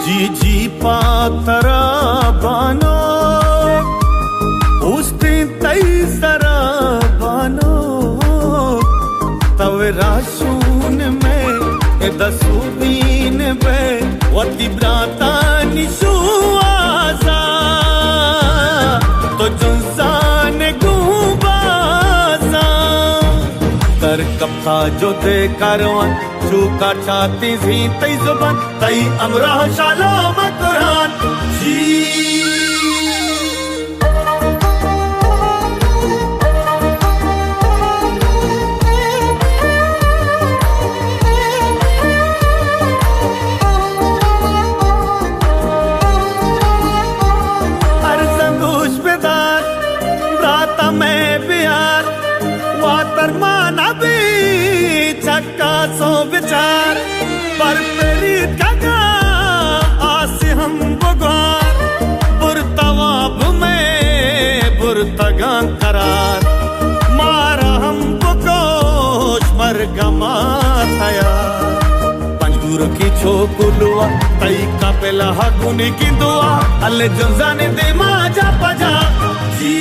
जी पातरा बानो उस्ती तई सरा बानो तवे राशून में दसूबीन बे वती ब्राता निशुआसा तो जुंसान गुबासा कर कपा जो दे कारवान चूका छाती जी तई जुबान तई अमरा शालो मकुरान जी सो विचार पर प्रीत का आस हम बुगार बुरतवाब में बुरतगा करार मारा हम बुकोश मर गमा थया पंजूर की छोकुलुआ तई का पेला हकुनी की दुआ अल्ले जो जाने दे माजा पजा जी।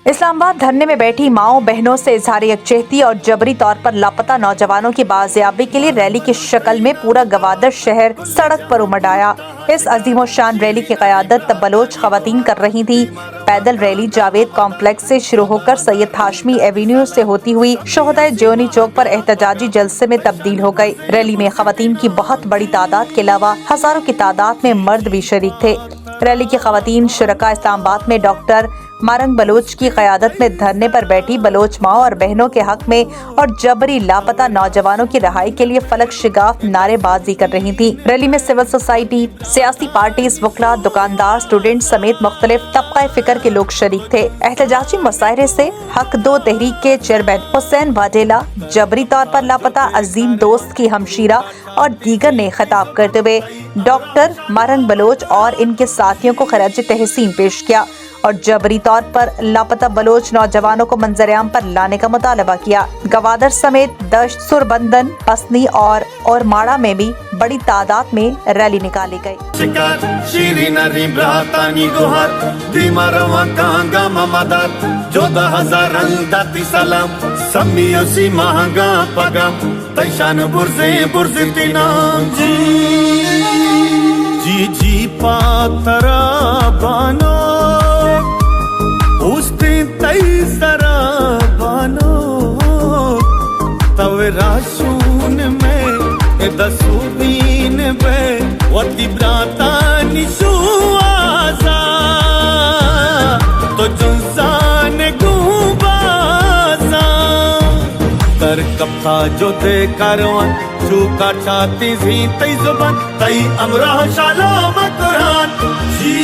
इस्लामाबाद धरने में बैठी माओ बहनों से इजहार यकजहती और जबरी तौर पर लापता नौजवानों की बाजियाबी के लिए रैली की शक्ल में पूरा गवादर शहर सड़क पर उमड़ आया। इस अजीम शान रैली की क़यादत बलोच खवातीन कर रही थी। पैदल रैली जावेद कॉम्प्लेक्स से शुरू होकर सैयद हाशमी एवेन्यू से होती हुई शोहदा जोनी चौक पर एहतजाजी जलसे में तब्दील हो गई। रैली में खवातीन की बहुत बड़ी तादाद के अलावा हजारों की तादाद में मर्द भी शरीक थे। रैली की खवातीन शुरका इस्लामाबाद में डॉक्टर मारंग बलोच की क़यादत में धरने पर बैठी बलोच माओ और बहनों के हक में और जबरी लापता नौजवानों की रहाई के लिए फलक शिगाफ नारेबाजी कर रही थी। रैली में सिविल सोसाइटी, सियासी पार्टीज, वकला, दुकानदार, स्टूडेंट समेत मुख्तलिफ तबका फिक्र के लोग शरीक थे। एहतजाजी मुशायरे से हक दो तहरीक के चेयरमैन हुसैन वाजेला, जबरी तौर पर लापता अजीम दोस्त की हमशीरा और दीगर ने खिताब करते हुए डॉक्टर मारंग बलोच और इनके साथियों को खराज तहसीन पेश किया और जबरी तौर पर लापता बलोच नौजवानों को मंजर-ए-आम पर लाने का मुतालबा किया। गवादर समेत दश्त, सुरबंदन, पसनी और माड़ा में भी बड़ी तादाद में रैली निकाली गई। जी पातरा बानो उस्ती तई सरा बानो तवे राशून में दसूबीन बे वती ब्राता निशुआसा तो जुंसान गुबासा कर कपा जो दे कारवान चूका छाती जी तई जुबान तई अमरा शालो मकुरान जी।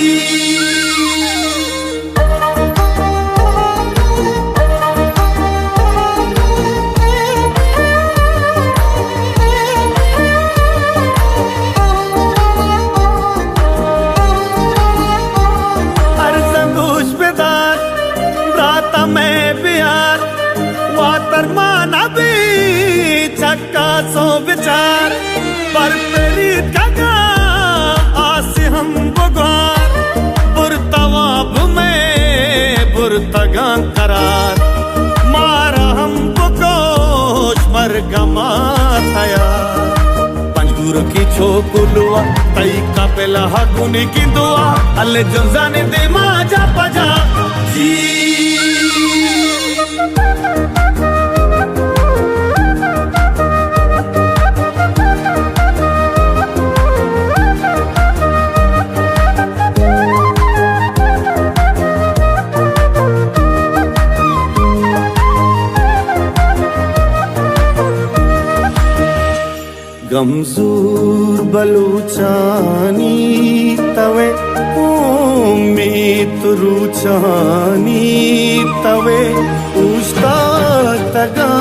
सो विचार पर प्रीत का आस हम बुगार बुरतवाब में बुरतगा करार मारा हम बुकोश मर गमा थया पंजूर की छोकुलुआ तई का पेला हकुनी की दुआ अल्ले जो जाने दे माजा पजा जी। गमजूर बलूचानी तवे उम्मीद रुचानी तवे उस्ता तगा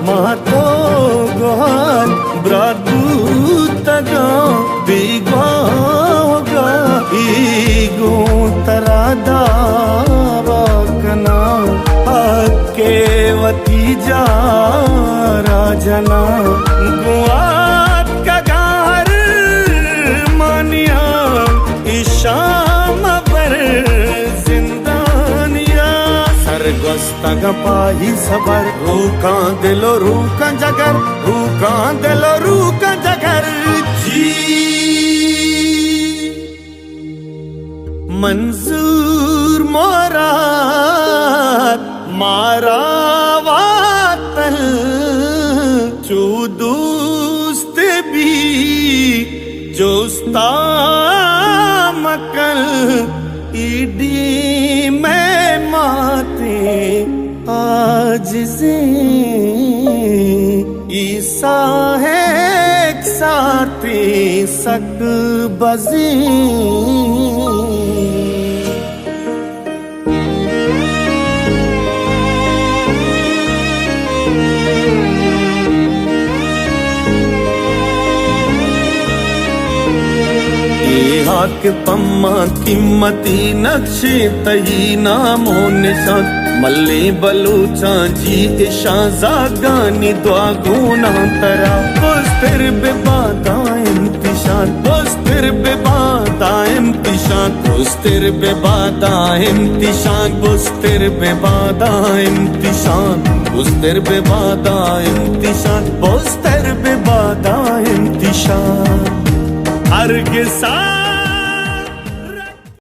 मातो गोहान ब्रादू तगा बिगवागा ईगो तरादा वाकना हके वती जा राजना गुआ पाही सबर रूका दिलो रूका जगर रूका दिलो रूका जगर जी मंजूर मोरा मारा वातल जो दोस्त भी जोस्ता मकल ईडी में माते आज से ईसा है साथे सक बजी हाक पम्मा कीमती नक्शे तही नामो निशान मल्ले बलूचा जी इशा जागानी दुआ गुना तरा बुस्तर बेबादा इम्तिशान बुस्तर बेबादा इम्तिशान बुस्तर बेबादा इम्तिशान बुस्तर बेबादा इम्तिशान बुस्तर बेबादा इम्तिशान बुस्तर बेबादा इम्तिशान अर्ग सा